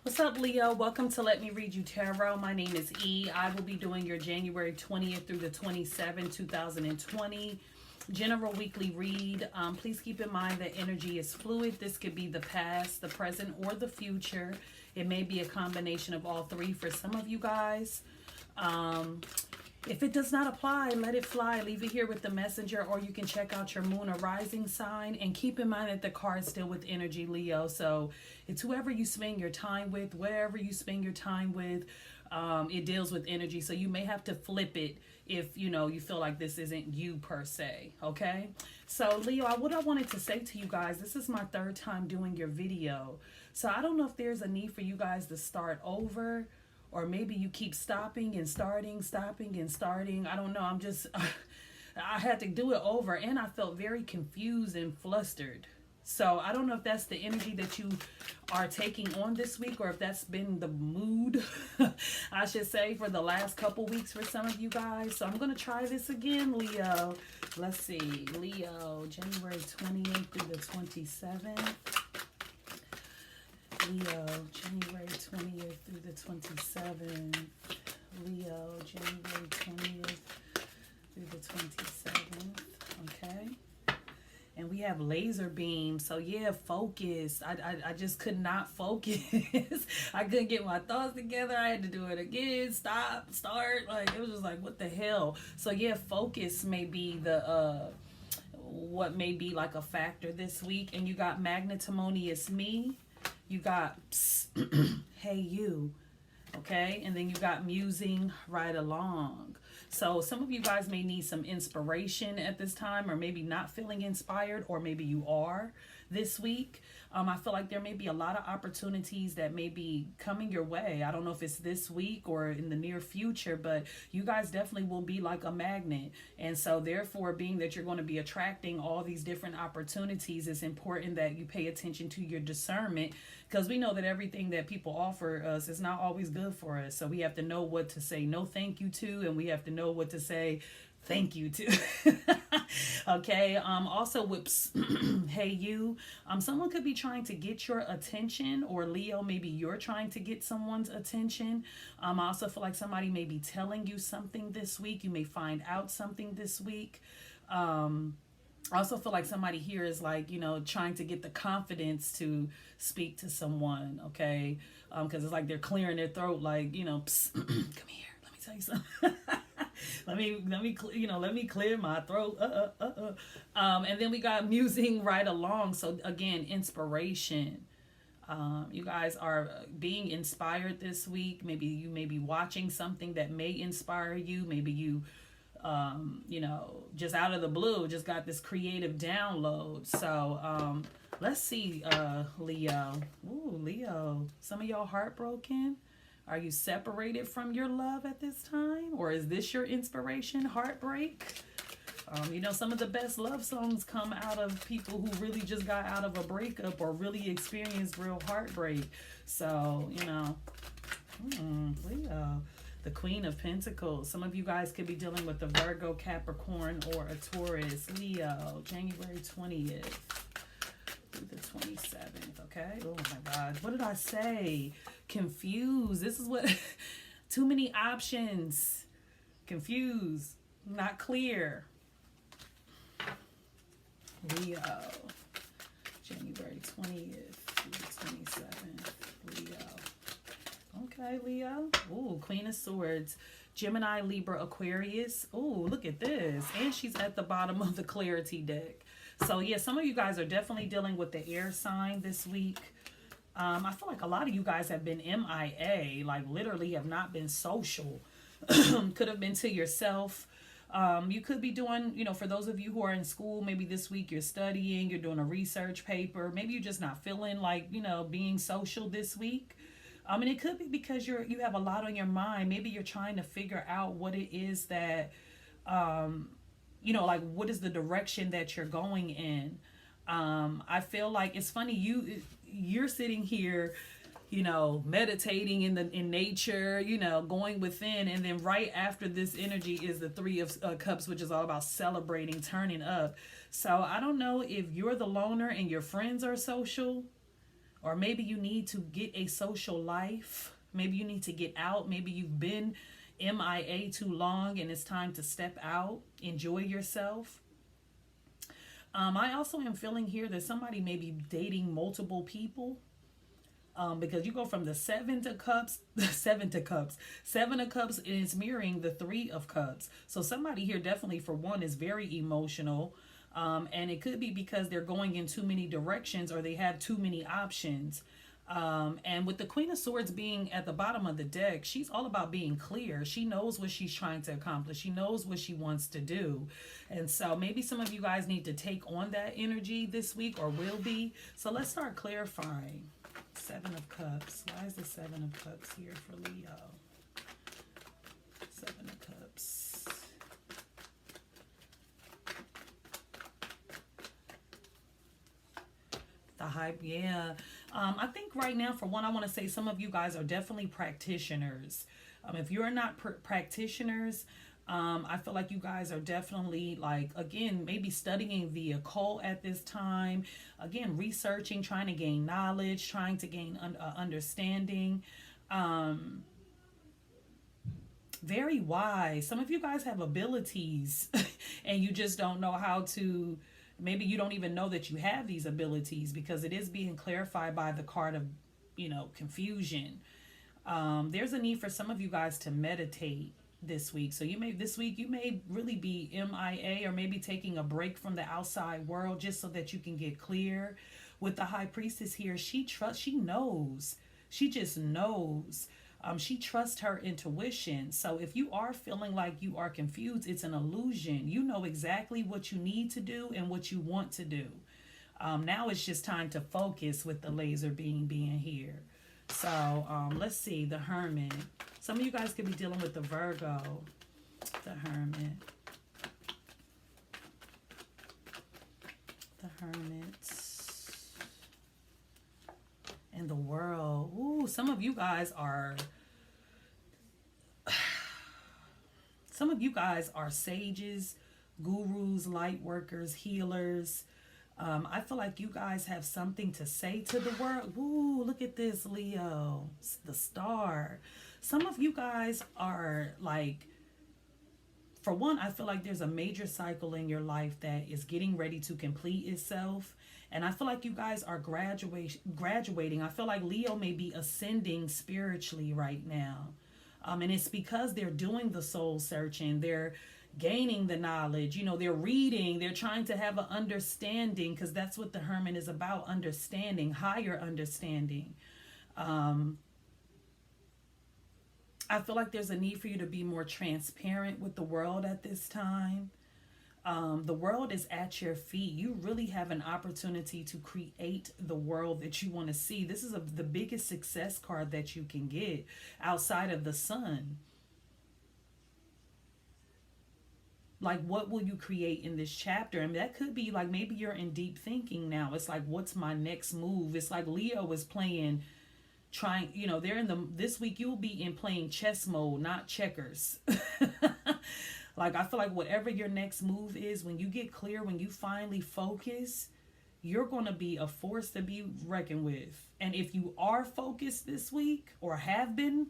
What's up, Leo? Welcome to Let Me Read You Tarot. My name is E. I will be doing your January 20th through the 27th, 2020 general weekly read. Please keep in mind that energy is fluid. This could be the past, the present, or the future. It may be a combination of all three for some of you guys. If it does not apply, let it fly. Leave it here with the messenger, or you can check out your moon or rising sign. And keep in mind that the card's still with energy, Leo. So it's whoever you spend your time with, wherever you spend your time with, it deals with energy. So you may have to flip it if, you feel like this isn't you per se, okay? So Leo, what I wanted to say to you guys, this is my third time doing your video. So I don't know if there's a need for you guys to start over, or maybe you keep stopping and starting, stopping and starting. I don't know. I had to do it over, and I felt very confused and flustered. So I don't know if that's the energy that you are taking on this week, or if that's been the mood, I should say, for the last couple weeks for some of you guys. So I'm going to try this again, Leo. Let's see. Leo, January 20th through the 27th. Leo, January 20th through the 27th. Leo, January 20th through the 27th. Okay. And we have laser beam. So yeah, focus. I just could not focus. I couldn't get my thoughts together. I had to do it again. Stop, start. Like, it was just like, what the hell? So yeah, focus may be the what may be like a factor this week. And you got magnanimous me. You got hey you, okay? And then you got musing right along. So some of you guys may need some inspiration at this time, or maybe not feeling inspired, or maybe you are this week. I feel like there may be a lot of opportunities that may be coming your way. I don't know if it's this week or in the near future, but you guys definitely will be like a magnet. And so therefore, being that you're going to be attracting all these different opportunities, it's important that you pay attention to your discernment, because we know that everything that people offer us is not always good for us. So we have to know what to say no thank you to, and we have to know what to say thank you to. Okay. Also with hey you, someone could be trying to get your attention, or Leo, maybe you're trying to get someone's attention. I also feel like somebody may be telling you something this week. You may find out something this week. I also feel like somebody here is like, trying to get the confidence to speak to someone, okay? Because it's like they're clearing their throat, like, psst, come here, let me tell you something. let me clear my throat. And then we got musing right along. So again, inspiration. You guys are being inspired this week. Maybe you may be watching something that may inspire you. Maybe you just out of the blue, just got this creative download. So let's see, Leo. Ooh, Leo. Some of y'all heartbroken. Are you separated from your love at this time? Or is this your inspiration, heartbreak? Some of the best love songs come out of people who really just got out of a breakup or really experienced real heartbreak. So, Leo. The Queen of Pentacles. Some of you guys could be dealing with a Virgo, Capricorn, or a Taurus. Leo, January 20th through the 27th, okay? Oh my God. What did I say? Confused. This is what... Too many options. Confused. Not clear. Leo, January 20th through the 27th. Leo. Okay, Leo. Ooh, Queen of Swords. Gemini, Libra, Aquarius. Ooh, look at this. And she's at the bottom of the clarity deck. So, yeah, some of you guys are definitely dealing with the air sign this week. I feel like a lot of you guys have been MIA, like literally have not been social. Could have been to yourself. You could be doing, for those of you who are in school, maybe this week you're studying, you're doing a research paper. Maybe you're just not feeling like, being social this week. And it could be because you have a lot on your mind. Maybe you're trying to figure out what it is that, like what is the direction that you're going in. I feel like it's funny. You're sitting here, meditating in nature, going within. And then right after this energy is the Three of Cups, which is all about celebrating, turning up. So I don't know if you're the loner and your friends are social, or maybe you need to get a social life. Maybe you need to get out. Maybe you've been MIA too long and it's time to step out. Enjoy yourself. I also am feeling here that somebody may be dating multiple people. Because you go from the seven to cups, seven of cups is mirroring the 3 of cups. So somebody here definitely, for one, is very emotional. And it could be because they're going in too many directions or they have too many options. And with the Queen of Swords being at the bottom of the deck, she's all about being clear. She knows what she's trying to accomplish. She knows what she wants to do. And so maybe some of you guys need to take on that energy this week, or will be. So let's start clarifying. 7 of Cups. Why is the 7 of Cups here for Leo? 7 of Cups. The hype, yeah. I think right now, for one, I want to say some of you guys are definitely practitioners. If you're not practitioners, I feel like you guys are definitely, like, again, maybe studying the occult at this time. Again, researching, trying to gain knowledge, trying to gain understanding. Very wise. Some of you guys have abilities and you just don't know how to, maybe you don't even know that you have these abilities, because it is being clarified by the card of, confusion. There's a need for some of you guys to meditate this week. So this week you may really be MIA, or maybe taking a break from the outside world just so that you can get clear. With the High Priestess here, she knows. She just knows. She trusts her intuition. So if you are feeling like you are confused, it's an illusion. You know exactly what you need to do and what you want to do. Now it's just time to focus with the laser beam being here. So let's see, the Hermit. Some of you guys could be dealing with the Virgo. The Hermit. The Hermit. And the World. Ooh, some of you guys are sages, gurus, light workers, healers. I feel like you guys have something to say to the world. Ooh, look at this, Leo. The Star. Some of you guys are like, for one, I feel like there's a major cycle in your life that is getting ready to complete itself. And I feel like you guys are graduating. I feel like Leo may be ascending spiritually right now. And it's because they're doing the soul searching. They're gaining the knowledge. They're reading. They're trying to have an understanding, because that's what the Hermit is about, understanding, higher understanding. I feel like there's a need for you to be more transparent with the world at this time. The world is at your feet. You really have an opportunity to create the world that you want to see. This is the biggest success card that you can get outside of the Sun. Like, what will you create in this chapter? And that could be like, maybe you're in deep thinking now. It's like, what's my next move? It's like Leo is they're this week you'll be in playing chess mode, not checkers. Like, I feel like whatever your next move is, when you get clear, when you finally focus, you're going to be a force to be reckoned with. And if you are focused this week, or have been,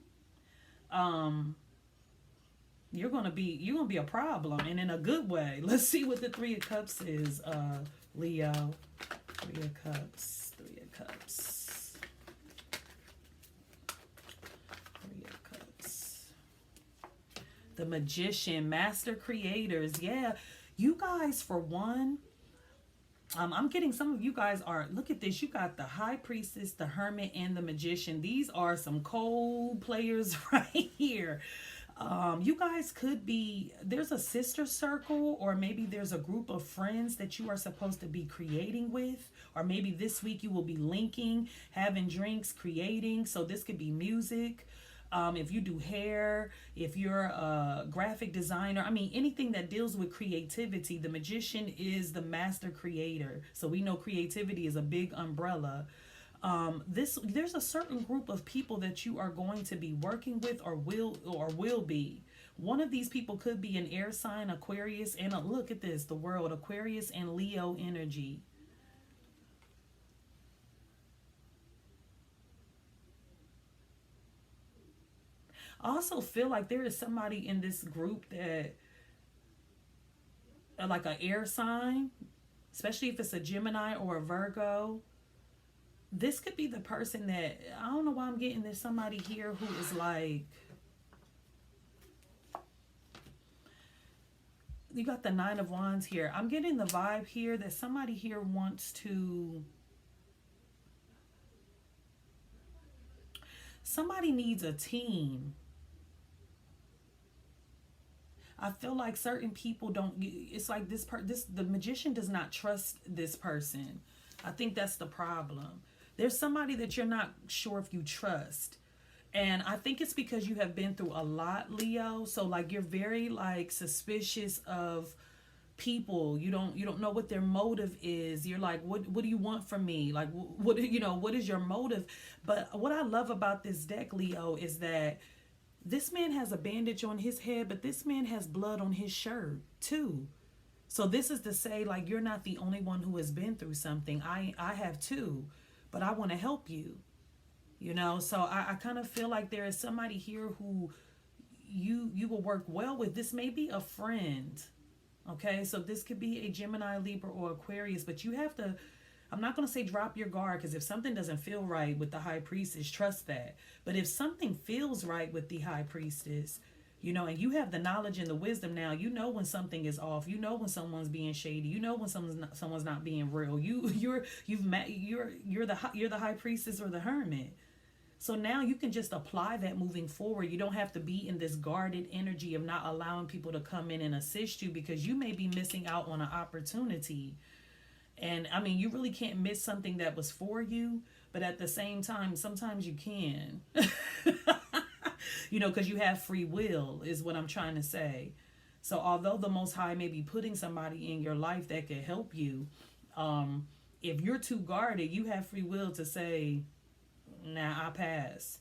you're going to be a problem, and in a good way. Let's see what the 3 of Cups is, Leo. 3 of Cups. 3 of Cups. The Magician, master creators. Yeah, you guys, for one, I'm getting some of you guys are, look at this, you got the High Priestess, the Hermit, and the Magician. These are some cold players right here. You guys could be, there's a sister circle, or maybe there's a group of friends that you are supposed to be creating with, or maybe this week you will be linking, having drinks, creating. So this could be music. If you do hair, if you're a graphic designer, anything that deals with creativity, the Magician is the master creator. So we know creativity is a big umbrella. There's a certain group of people that you are going to be working with, or will be. One of these people could be an air sign, Aquarius, and look at this, the World, Aquarius and Leo energy. I also feel like there is somebody in this group that, like an air sign, especially if it's a Gemini or a Virgo. This could be the person that, I don't know why I'm getting, there's somebody here who is like, you got the Nine of Wands here. I'm getting the vibe here that somebody here wants to, somebody needs a team. I feel like certain people don't, it's like the magician does not trust this person. I think that's the problem. There's somebody that you're not sure if you trust. And I think it's because you have been through a lot, Leo. So like you're very like suspicious of people. You don't know what their motive is. You're like, what do you want from me? Like what is your motive? But what I love about this deck, Leo, is that this man has a bandage on his head, but this man has blood on his shirt too. So this is to say, like, you're not the only one who has been through something. I have too, but I want to help you. So I kind of feel like there is somebody here who you will work well with. This may be a friend. Okay, so this could be a Gemini, Libra, or Aquarius, but you have to, I'm not going to say drop your guard, because if something doesn't feel right with the High Priestess, trust that. But if something feels right with the High Priestess, and you have the knowledge and the wisdom now, when something is off, when someone's being shady, when someone's not being real. You're the High Priestess or the Hermit. So now you can just apply that moving forward. You don't have to be in this guarded energy of not allowing people to come in and assist you, because you may be missing out on an opportunity. And I mean, you really can't miss something that was for you, but at the same time, sometimes you can, because you have free will is what I'm trying to say. So although the Most High may be putting somebody in your life that could help you, if you're too guarded, you have free will to say, nah, I pass,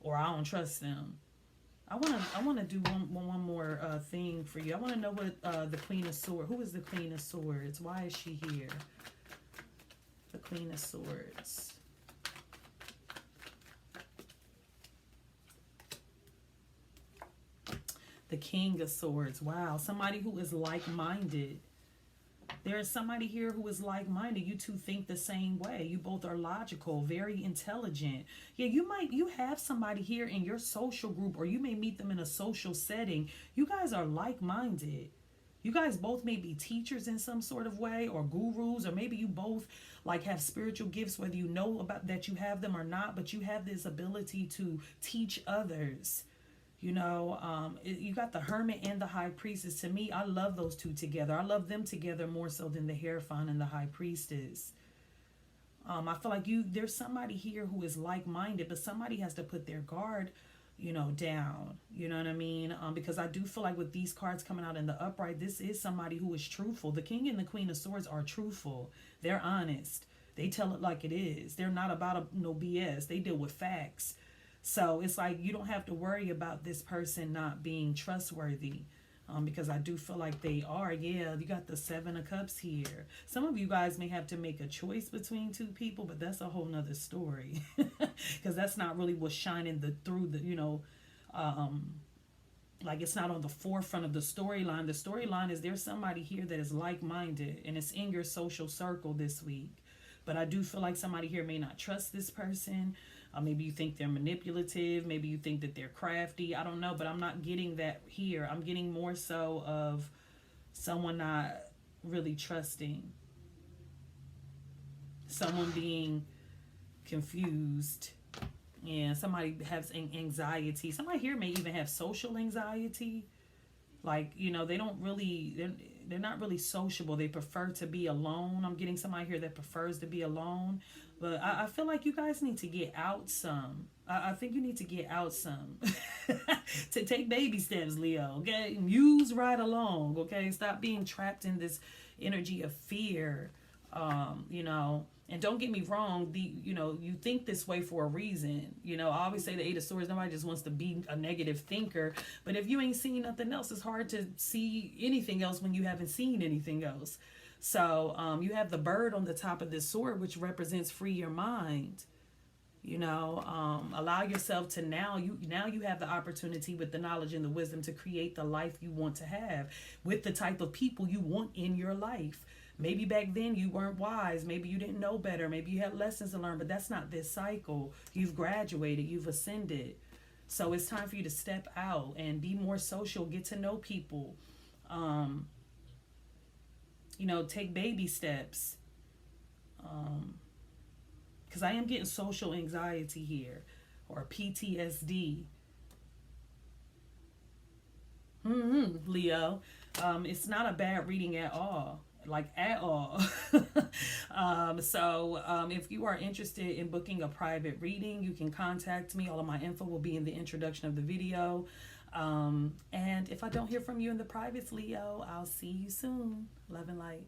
or I don't trust them. I want to do one more thing for you. I want to know what the Queen of Swords. Who is the Queen of Swords? Why is she here? The Queen of Swords. The King of Swords. Wow, somebody who is like-minded. There is somebody here who is like-minded. You two think the same way. You both are logical, very intelligent. Yeah, you have somebody here in your social group, or you may meet them in a social setting. You guys are like-minded. You guys both may be teachers in some sort of way, or gurus, or maybe you both like have spiritual gifts, whether you know about that you have them or not, but you have this ability to teach others. You got the Hermit and the High Priestess. To me, I love those two together. I love them together more so than the Hierophant and the High Priestess. I feel like there's somebody here who is like-minded, but somebody has to put their guard, down. You know what I mean? Because I do feel like with these cards coming out in the upright, this is somebody who is truthful. The King and the Queen of Swords are truthful. They're honest. They tell it like it is. They're not about no BS. They deal with facts. So it's like you don't have to worry about this person not being trustworthy, because I do feel like they are. Yeah, you got the Seven of Cups here. Some of you guys may have to make a choice between two people, but that's a whole nother story, because that's not really what's shining like it's not on the forefront of the storyline. The storyline is there's somebody here that is like-minded, and it's in your social circle this week. But I do feel like somebody here may not trust this person. Maybe you think they're manipulative. Maybe you think that they're crafty. I don't know, but I'm not getting that here. I'm getting more so of someone not really trusting. Someone being confused. Yeah, somebody has anxiety. Somebody here may even have social anxiety. Like, they don't really, they're not really sociable. They prefer to be alone. I'm getting somebody here that prefers to be alone. But I feel like you guys need to get out some. I think you need to get out some. To take baby steps, Leo, okay? Muse right along, okay? Stop being trapped in this energy of fear, And don't get me wrong, you think this way for a reason. I always say the Eight of Swords, nobody just wants to be a negative thinker. But if you ain't seen nothing else, it's hard to see anything else when you haven't seen anything else. So you have the bird on the top of this sword, which represents free your mind. You know, allow yourself to now you have the opportunity with the knowledge and the wisdom to create the life you want to have with the type of people you want in your life. Maybe back then you weren't wise, maybe you didn't know better, maybe you had lessons to learn, but that's not this cycle. You've graduated, you've ascended. So it's time for you to step out and be more social, get to know people. um take baby steps. Because I am getting social anxiety here, or PTSD. Leo. It's not a bad reading at all. Like, at all. If you are interested in booking a private reading, you can contact me. All of my info will be in the introduction of the video. And if I don't hear from you in the privates, Leo, I'll see you soon. Love and light.